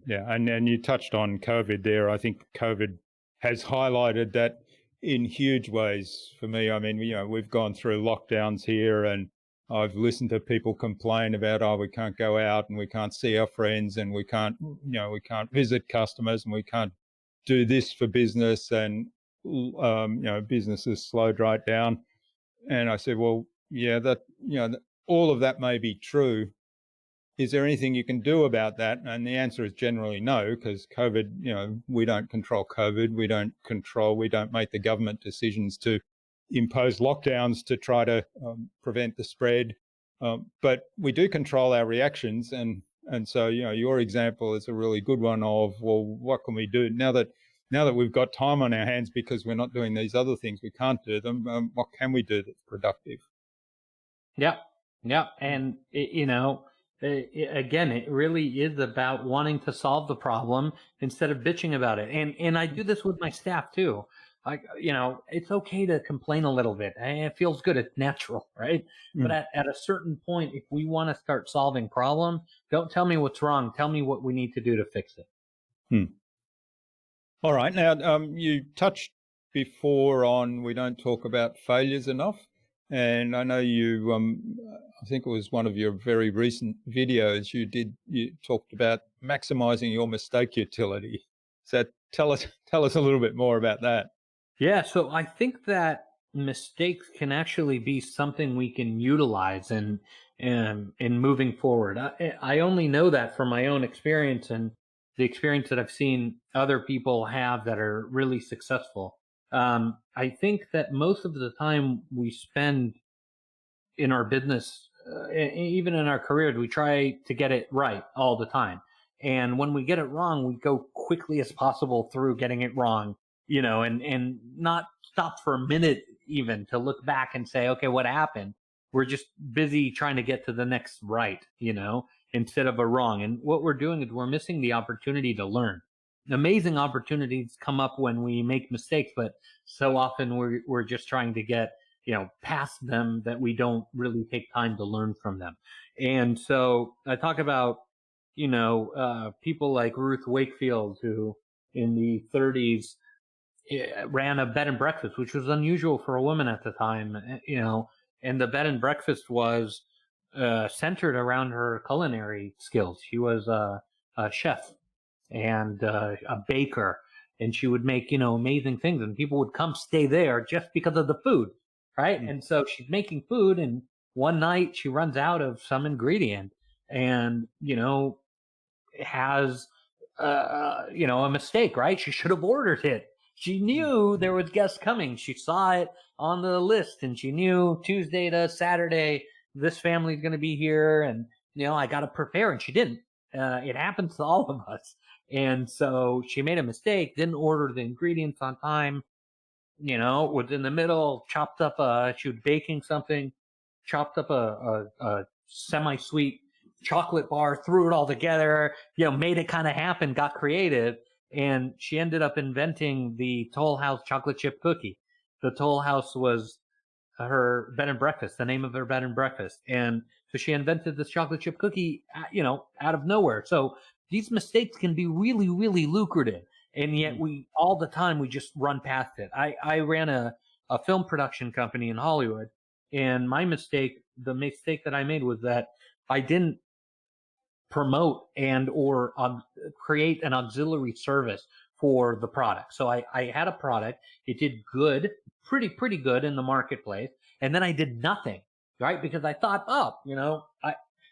Yeah, and you touched on COVID there. I think COVID has highlighted that in huge ways for me. I mean, we've gone through lockdowns here, and I've listened to people complain about, oh, we can't go out and we can't see our friends and we can't, we can't visit customers and we can't do this for business, and businesses slowed right down. And I said, well, yeah, that all of that may be true. Is there anything you can do about that? And the answer is generally no, because COVID, we don't control COVID. We don't make the government decisions to impose lockdowns to try to prevent the spread. But we do control our reactions, and so your example is a really good one of, well, what can we do now that we've got time on our hands because we're not doing these other things, we can't do them. What can we do that's productive? Yeah, yeah, and again, it really is about wanting to solve the problem instead of bitching about it. And I do this with my staff too. Like, it's okay to complain a little bit. It feels good. It's natural, right? Mm. But at a certain point, if we want to start solving problem, don't tell me what's wrong. Tell me what we need to do to fix it. All right. Now, you touched before on we don't talk about failures enough. And I know you, I think it was one of your very recent videos you talked about maximizing your mistake utility. So tell us a little bit more about that. Yeah, so I think that mistakes can actually be something we can utilize in moving forward. I only know that from my own experience and the experience that I've seen other people have that are really successful. I think that most of the time we spend in our business, even in our careers, we try to get it right all the time. And when we get it wrong, we go quickly as possible through getting it wrong, and not stop for a minute even to look back and say, okay, what happened? We're just busy trying to get to the next right, instead of a wrong. And what we're doing is we're missing the opportunity to learn. Amazing opportunities come up when we make mistakes, but so often we're just trying to get past them that we don't really take time to learn from them. And so I talk about people like Ruth Wakefield, who in the 30s ran a bed and breakfast, which was unusual for a woman at the time, and the bed and breakfast was centered around her culinary skills. She was a chef and a baker, and she would make amazing things, and people would come stay there just because of the food, right? And so she's making food, and one night she runs out of some ingredient, and has a mistake, right? She should have ordered it. She knew there was guests coming. She saw it on the list, and she knew Tuesday to Saturday this family's going to be here, and I got to prepare, and she didn't. It happens to all of us. And so she made a mistake, didn't order the ingredients on time, was in the middle, chopped up she was baking something, chopped up a semi-sweet chocolate bar, threw it all together, made it kind of happen, got creative. And she ended up inventing the Toll House chocolate chip cookie. The Toll House was her bed and breakfast, the name of her bed and breakfast. And so she invented this chocolate chip cookie, out of nowhere. So these mistakes can be really, really lucrative. And yet all the time, we just run past it. I ran a film production company in Hollywood, and the mistake that I made was that I didn't promote and or create an auxiliary service for the product. So I had a product. It did good, pretty good in the marketplace. And then I did nothing, right? Because I thought,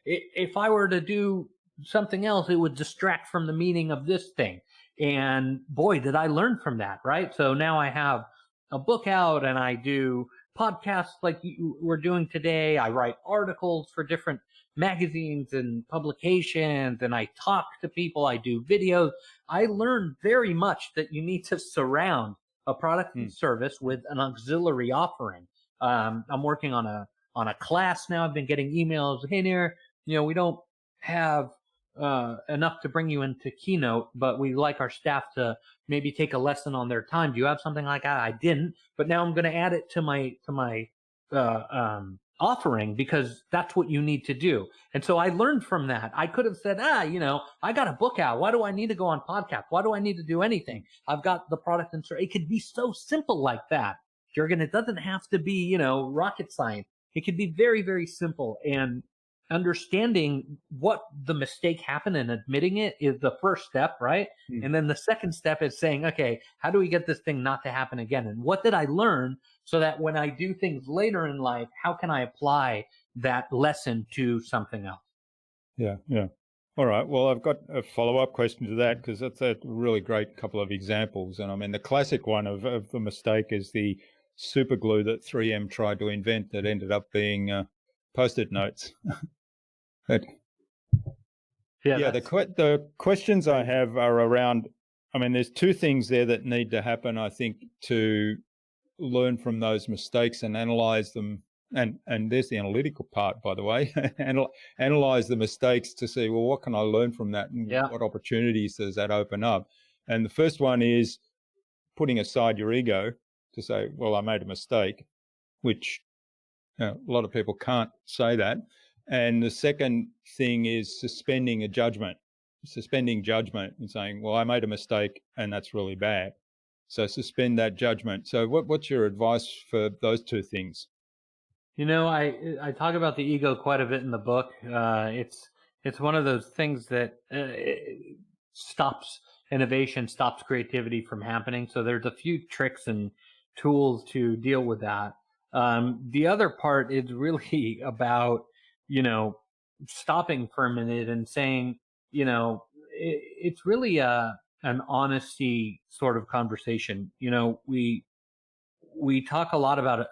if I were to do something else, it would distract from the meaning of this thing. And boy, did I learn from that, right? So now I have a book out, and I do podcasts like we're doing today. I write articles for different magazines and publications, and I talk to people. I do videos. I learned very much that you need to surround a product and service with an auxiliary offering. I'm working on a class now. I've been getting emails. Hey, Nir, we don't have enough to bring you into Keynote, but we like our staff to maybe take a lesson on their time. Do you have something like that? I didn't, but now I'm going to add it to my offering, because that's what you need to do. And so I learned from that. I could have said, I got a book out. Why do I need to go on podcast? Why do I need to do anything? I've got the product and service. It could be so simple like that, Jurgen. It doesn't have to be, rocket science. It could be very, very simple. And understanding what the mistake happened and admitting it is the first step, right? And then the second step is saying, okay, how do we get this thing not to happen again? And what did I learn, so that when I do things later in life, how can I apply that lesson to something else? Yeah. All right. Well, I've got a follow-up question to that, because that's a really great couple of examples. And I mean, the classic one of the mistake is the super glue that 3M tried to invent that ended up being post-it notes. But Yeah, the questions I have are around, I mean, there's two things there that need to happen, I think, to learn from those mistakes and analyze them. And there's the analytical part, by the way. Analyze the mistakes to see, well, what can I learn from that, and what opportunities does that open up? And the first one is putting aside your ego to say, well, I made a mistake, which a lot of people can't say that. And the second thing is suspending judgment and saying, well, I made a mistake and that's really bad. So suspend that judgment. So what's your advice for those two things? You know, I talk about the ego quite a bit in the book. It's one of those things that stops innovation, stops creativity from happening. So there's a few tricks and tools to deal with that. The other part is really about, stopping for a minute and saying, it's really an honesty sort of conversation. We talk a lot about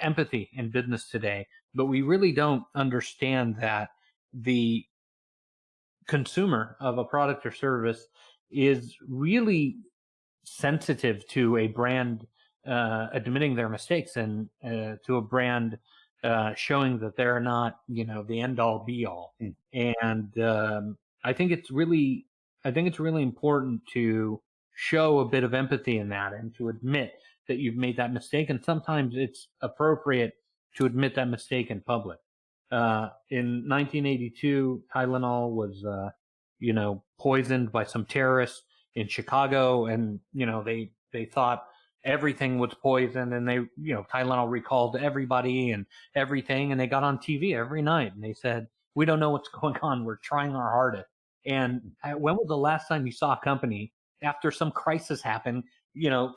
empathy in business today, but we really don't understand that the consumer of a product or service is really sensitive to a brand admitting their mistakes, and to a brand showing that they're not, the end all be all. And I think it's really important to show a bit of empathy in that, and to admit that you've made that mistake. And sometimes it's appropriate to admit that mistake in public. In 1982, Tylenol was, poisoned by some terrorists in Chicago, and they thought everything was poison, and they, Tylenol recalled everybody and everything, and they got on TV every night and they said, we don't know what's going on, we're trying our hardest. And when was the last time you saw a company, after some crisis happened,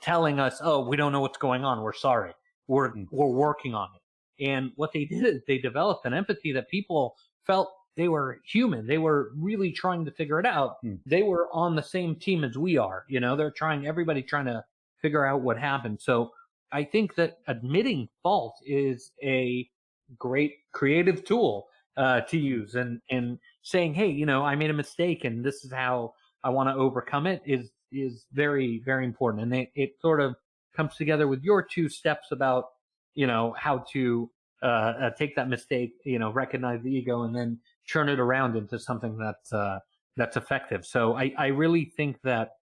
telling us, oh, we don't know what's going on, we're sorry, we're working on it? And what they did is they developed an empathy that people felt they were human. They were really trying to figure it out. They were on the same team as we are. Everybody trying to figure out what happened. So I think that admitting fault is a great creative tool to use, and saying, hey, I made a mistake and this is how I want to overcome it is very, very important. And it sort of comes together with your two steps about, how to take that mistake, recognize the ego, and then turn it around into something that's effective. So I really think that,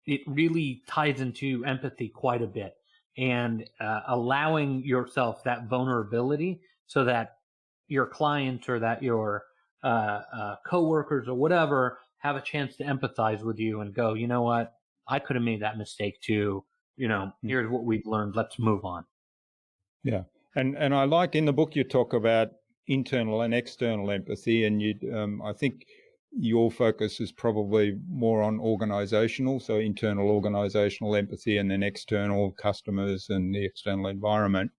it really ties into empathy quite a bit, and allowing yourself that vulnerability so that your clients or that your coworkers or whatever have a chance to empathize with you and go, you know what, I could have made that mistake too. Here's what we've learned. Let's move on. Yeah. And I like in the book you talk about internal and external empathy, and I think your focus is probably more on organizational, so internal organizational empathy, and then external customers and the external environment.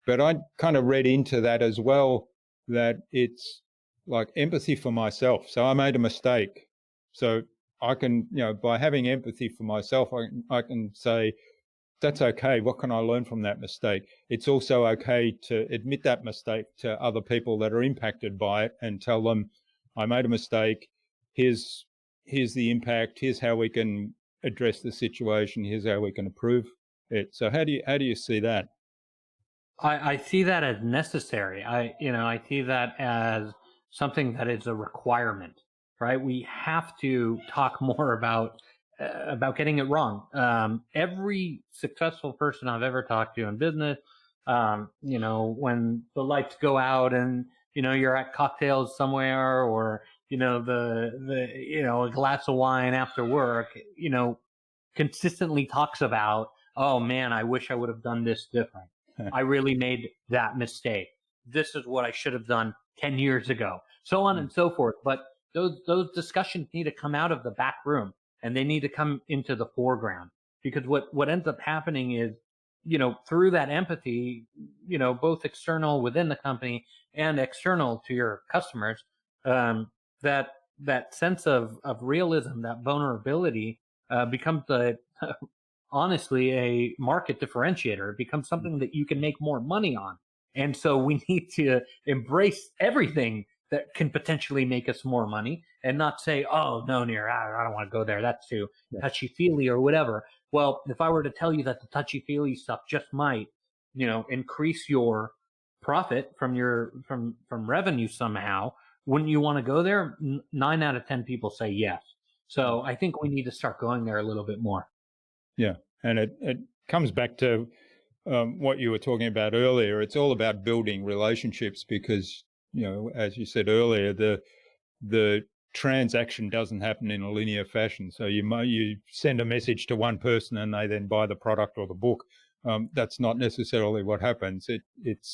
But I kind of read into that as well, that it's like empathy for myself. So I made a mistake. So I can, by having empathy for myself, I can say, that's okay. What can I learn from that mistake? It's also okay to admit that mistake to other people that are impacted by it and tell them, I made a mistake. Here's the impact. Here's how we can address the situation. Here's how we can improve it. So how do you see that? I see that as necessary. I see that as something that is a requirement, right? We have to talk more about getting it wrong. Every successful person I've ever talked to in business, when the lights go out and, you're at cocktails somewhere, or, a glass of wine after work, consistently talks about, oh man, I wish I would have done this different. I really made that mistake. This is what I should have done 10 years ago, so on and so forth. But those discussions need to come out of the back room, and they need to come into the foreground, because what ends up happening is, through that empathy, both external within the company and external to your customers, that sense of realism, that vulnerability, becomes honestly a market differentiator. It becomes something that you can make more money on. And so we need to embrace everything that can potentially make us more money and not say, oh, no, Nir, I don't want to go there. That's too touchy-feely or whatever. Well, if I were to tell you that the touchy-feely stuff just might, increase your profit from revenue somehow, wouldn't you want to go there? 9 out of 10 people say yes. So I think we need to start going there a little bit more. Yeah, and it comes back to what you were talking about earlier. It's all about building relationships because, as you said earlier, the transaction doesn't happen in a linear fashion. So you send a message to one person and they then buy the product or the book. That's not necessarily what happens. It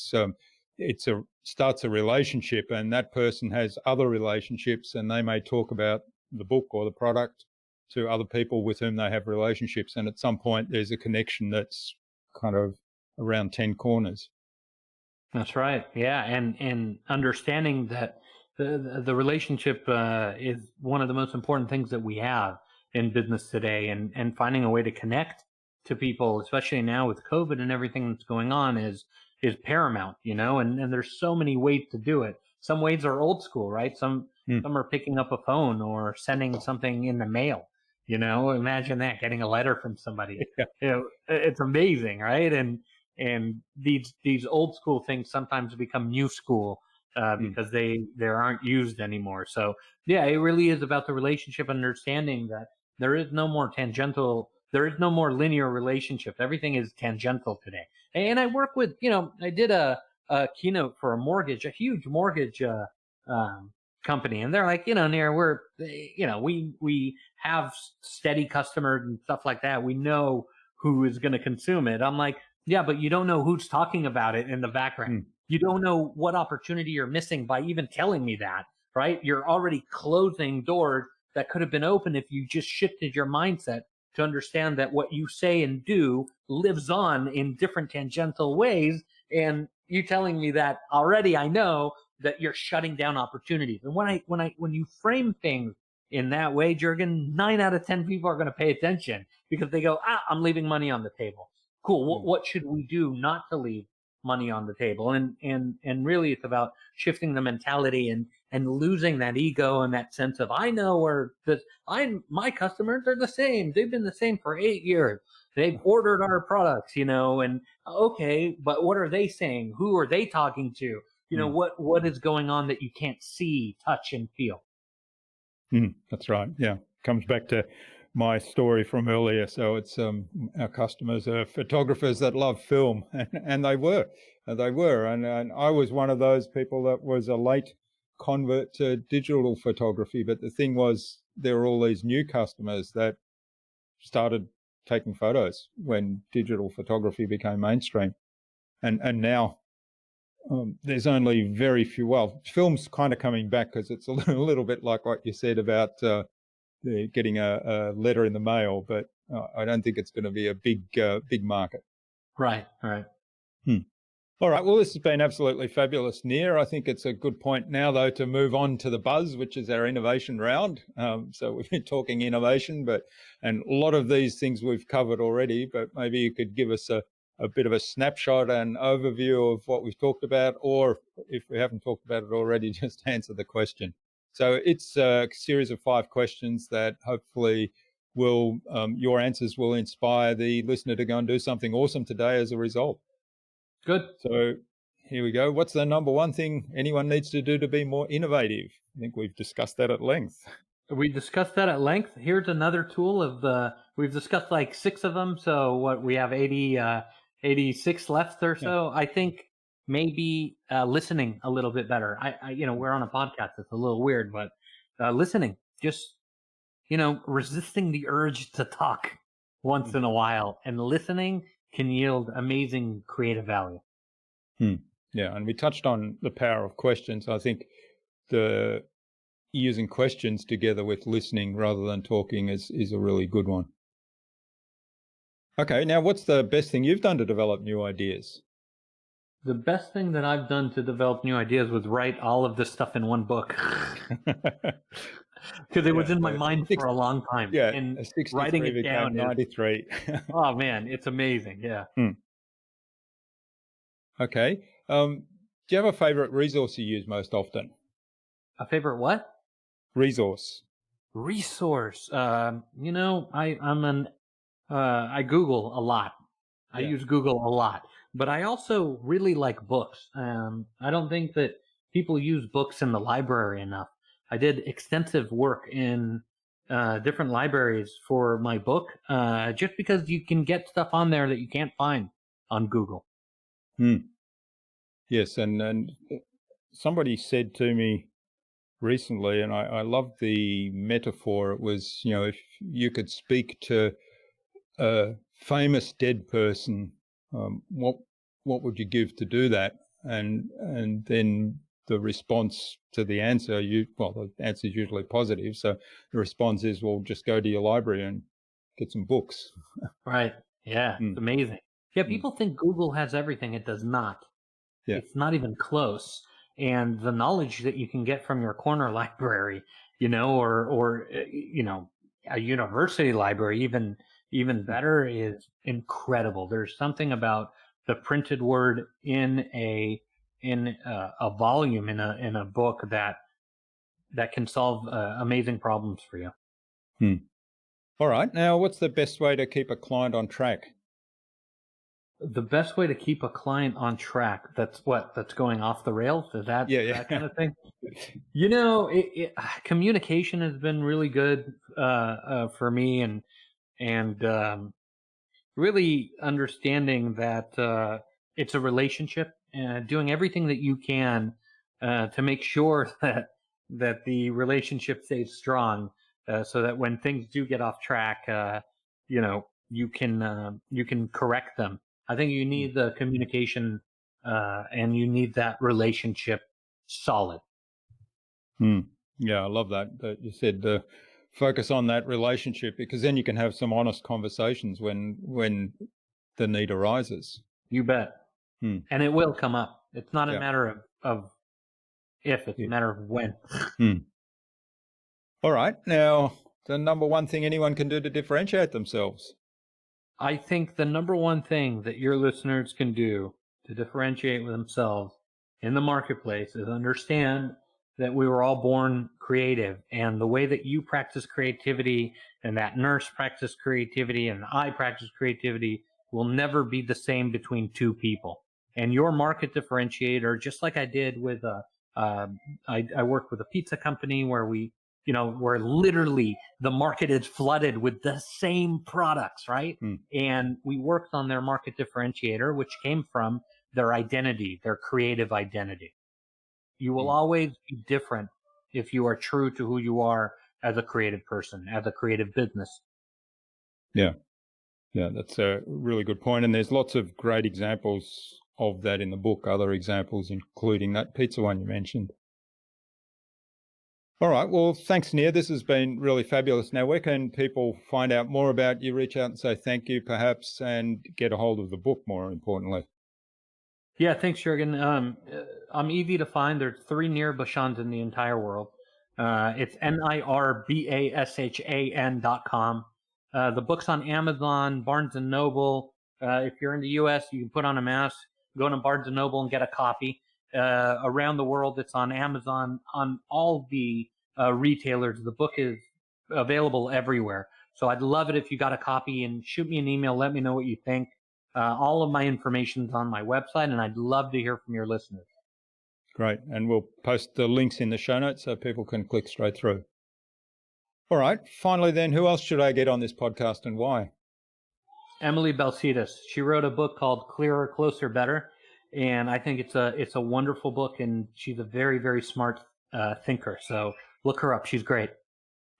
starts a relationship, and that person has other relationships, and they may talk about the book or the product to other people with whom they have relationships. And at some point, there's a connection that's kind of around 10 corners. That's right. Yeah. And understanding that the relationship is one of the most important things that we have in business today, and finding a way to connect to people, especially now with COVID and everything that's going on, is paramount, and there's so many ways to do it. Some ways are old school, right? Some are picking up a phone or sending something in the mail. Imagine that, getting a letter from somebody. Yeah. It's amazing, right? And these old school things sometimes become new school because they aren't used anymore. So yeah, it really is about the relationship, understanding that there is no more linear relationship. Everything is tangential today. And I work with, I did a keynote for a huge mortgage company, and they're like, Nir, we have steady customers and stuff like that. We know who is going to consume it. I'm like, yeah, but you don't know who's talking about it in the background. You don't know what opportunity you're missing by even telling me that, right? You're already closing doors that could have been open if you just shifted your mindset to understand that what you say and do lives on in different tangential ways. And you telling me that already, I know that you're shutting down opportunities. And when you frame things in that way, Jürgen, 9 out of 10 people are going to pay attention because they go, I'm leaving money on the table. Cool. What should we do not to leave money on the table? And really it's about shifting the mentality and losing that ego and that sense of, I know where my customers are the same. They've been the same for 8 years. They've ordered our products, and okay, but what are they saying? Who are they talking to? What is going on that you can't see, touch, and feel? That's right. Yeah. Comes back to my story from earlier. So it's our customers are photographers that love film, and they were. And I was one of those people that was a late convert to digital photography. But the thing was, there were all these new customers that started taking photos when digital photography became mainstream. And now there's only very few. Well, film's kind of coming back because it's a little bit like what you said about getting a letter in the mail, but I don't think it's going to be a big market. Right. All right. Well, this has been absolutely fabulous, Nir. I think it's a good point now, though, to move on to the buzz, which is our innovation round. So we've been talking innovation, and a lot of these things we've covered already, but maybe you could give us a bit of a snapshot and overview of what we've talked about, or if we haven't talked about it already, just answer the question. So it's a series of 5 questions that hopefully your answers will inspire the listener to go and do something awesome today as a result. Good. So here we go. What's the number one thing anyone needs to do to be more innovative? I think we've discussed that at length. We discussed that at length. Here's another tool we've discussed like 6 of them. So we have 86 left or so. Yeah. I think maybe listening a little bit better. We're on a podcast. It's a little weird, but listening, just, resisting the urge to talk once in a while, and listening can yield amazing creative value. Yeah. And we touched on the power of questions. I think using questions together with listening rather than talking is a really good one. Okay. Now, what's the best thing you've done to develop new ideas? The best thing that I've done to develop new ideas was write all of this stuff in one book. Because it was in my mind for a long time. Yeah, and writing it down 93. Oh man, it's amazing. Yeah. Okay. Do you have a favorite resource you use most often? A favorite what? Resource. Resource. I Google a lot. I Yeah. use Google a lot, but I also really like books. I don't think that people use books in the library enough. I did extensive work in different libraries for my book, just because you can get stuff on there that you can't find on Google. Yes, and somebody said to me recently, and I love the metaphor. It was, if you could speak to a famous dead person, what would you give to do that? And then the response to the answer, the answer is usually positive. So the response is, well, just go to your library and get some books. Right. Yeah. It's amazing. Yeah. People think Google has everything. It does not. Yeah. It's not even close. And the knowledge that you can get from your corner library, or a university library, even better, is incredible. There's something about the printed word in a volume in a book that can solve amazing problems for you. All right. Now, what's the best way to keep a client on track? The best way to keep a client on track, that's going off the rails? Is that that kind of thing? Communication has been really good for me, and really understanding that it's a relationship, and doing everything that you can to make sure that the relationship stays strong, so that when things do get off track, you can correct them. I think you need the communication, and you need that relationship solid. Yeah, I love that you said focus on that relationship, because then you can have some honest conversations when the need arises. You bet. And it will come up. It's not a matter of if, it's a matter of when. All right. Now, the number one thing anyone can do to differentiate themselves. I think the number one thing that your listeners can do to differentiate themselves in the marketplace is understand that we were all born creative, and the way that you practice creativity and that nurse practice creativity and I practice creativity will never be the same between two people. And your market differentiator, just like I did with I worked with a pizza company where where literally the market is flooded with the same products, right? And we worked on their market differentiator, which came from their identity, their creative identity. You will always be different if you are true to who you are as a creative person, as a creative business. Yeah, that's a really good point. And there's lots of great examples of that in the book, other examples, including that pizza one you mentioned. All right. Well, thanks, Nir. This has been really fabulous. Now, where can people find out more about you, reach out and say thank you, perhaps, and get a hold of the book, more importantly? Yeah, thanks, Jürgen. I'm easy to find. There's 3 Nir Bashans in the entire world. It's NIRBASHAN.com. The book's on Amazon, Barnes & Noble. If you're in the U.S., you can put on a mask, go to Barnes & Noble and get a copy. Around the world, it's on Amazon, on all the retailers. The book is available everywhere. So I'd love it if you got a copy, and shoot me an email. Let me know what you think. All of my information is on my website, and I'd love to hear from your listeners. Great. And we'll post the links in the show notes so people can click straight through. All right. Finally, then, who else should I get on this podcast and why? Emily Balcetis. She wrote a book called Clearer, Closer, Better. And I think it's a wonderful book, and she's a very, very smart thinker. So look her up. She's great.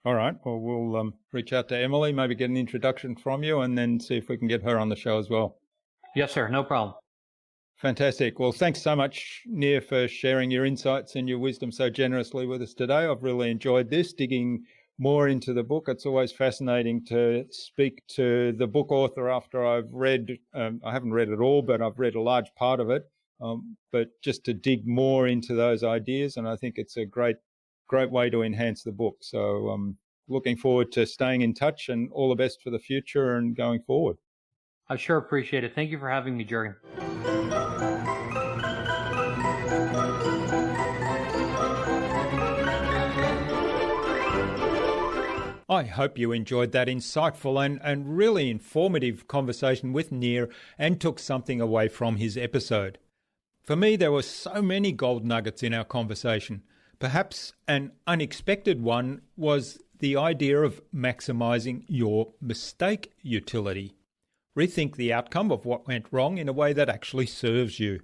All right. Well, we'll reach out to Emily, maybe get an introduction from you, and then see if we can get her on the show as well. Yes, sir. No problem. Fantastic. Well, thanks so much, Nir, for sharing your insights and your wisdom so generously with us today. I've really enjoyed this, digging more into the book. It's always fascinating to speak to the book author after I've read, I haven't read it all, but I've read a large part of it, but just to dig more into those ideas. And I think it's a great way to enhance the book. So I'm looking forward to staying in touch, and all the best for the future and going forward. I sure appreciate it. Thank you for having me, Jürgen. I hope you enjoyed that insightful and really informative conversation with Nir and took something away from his episode. For me, there were so many gold nuggets in our conversation. Perhaps an unexpected one was the idea of maximising your mistake utility. Rethink the outcome of what went wrong in a way that actually serves you.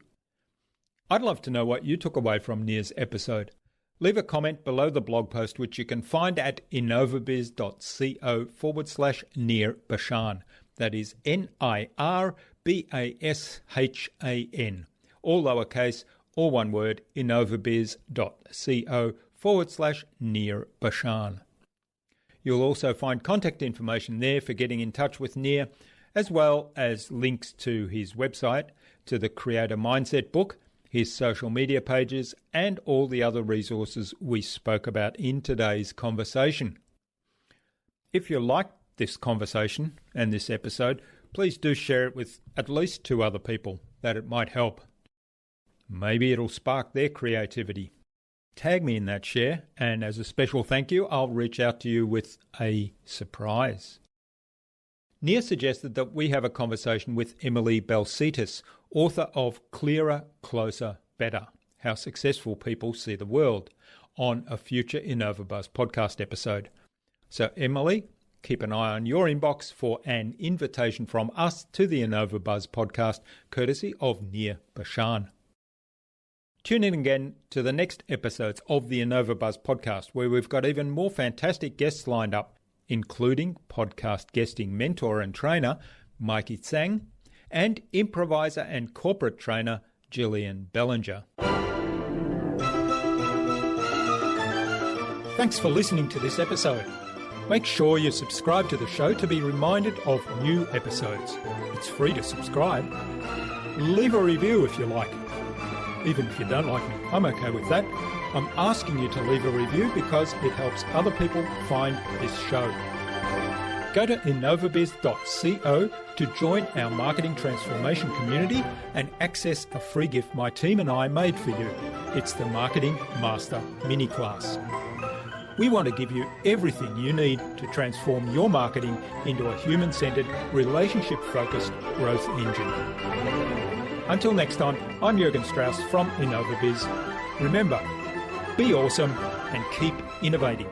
I'd love to know what you took away from Nir's episode. Leave a comment below the blog post, which you can find at innovabiz.co/Nir Bashan. That is NIRBASHAN. All lowercase, all one word, innovabiz.co/Nir Bashan. You'll also find contact information there for getting in touch with Nir, as well as links to his website, to the Creator Mindset book, his social media pages, and all the other resources we spoke about in today's conversation. If you liked this conversation and this episode, please do share it with at least 2 other people that it might help. Maybe it'll spark their creativity. Tag me in that share, and as a special thank you, I'll reach out to you with a surprise. Nir suggested that we have a conversation with Emily Balcetis, author of Clearer, Closer, Better, How Successful People See the World, on a future InnovaBuzz podcast episode. So Emily, keep an eye on your inbox for an invitation from us to the InnovaBuzz podcast, courtesy of Nir Bashan. Tune in again to the next episodes of the InnovaBuzz podcast, where we've got even more fantastic guests lined up, including podcast guesting mentor and trainer Mikey Tsang and improviser and corporate trainer Gillian Bellinger. Thanks for listening to this episode. Make sure you subscribe to the show to be reminded of new episodes. It's free to subscribe. Leave a review if you like. Even if you don't like me, I'm okay with that. I'm asking you to leave a review because it helps other people find this show. Go to innovabiz.co to join our marketing transformation community and access a free gift my team and I made for you. It's the Marketing Master Mini Class. We want to give you everything you need to transform your marketing into a human-centered, relationship-focused growth engine. Until next time, I'm Jürgen Strauss from InnovaBiz. Remember, be awesome and keep innovating.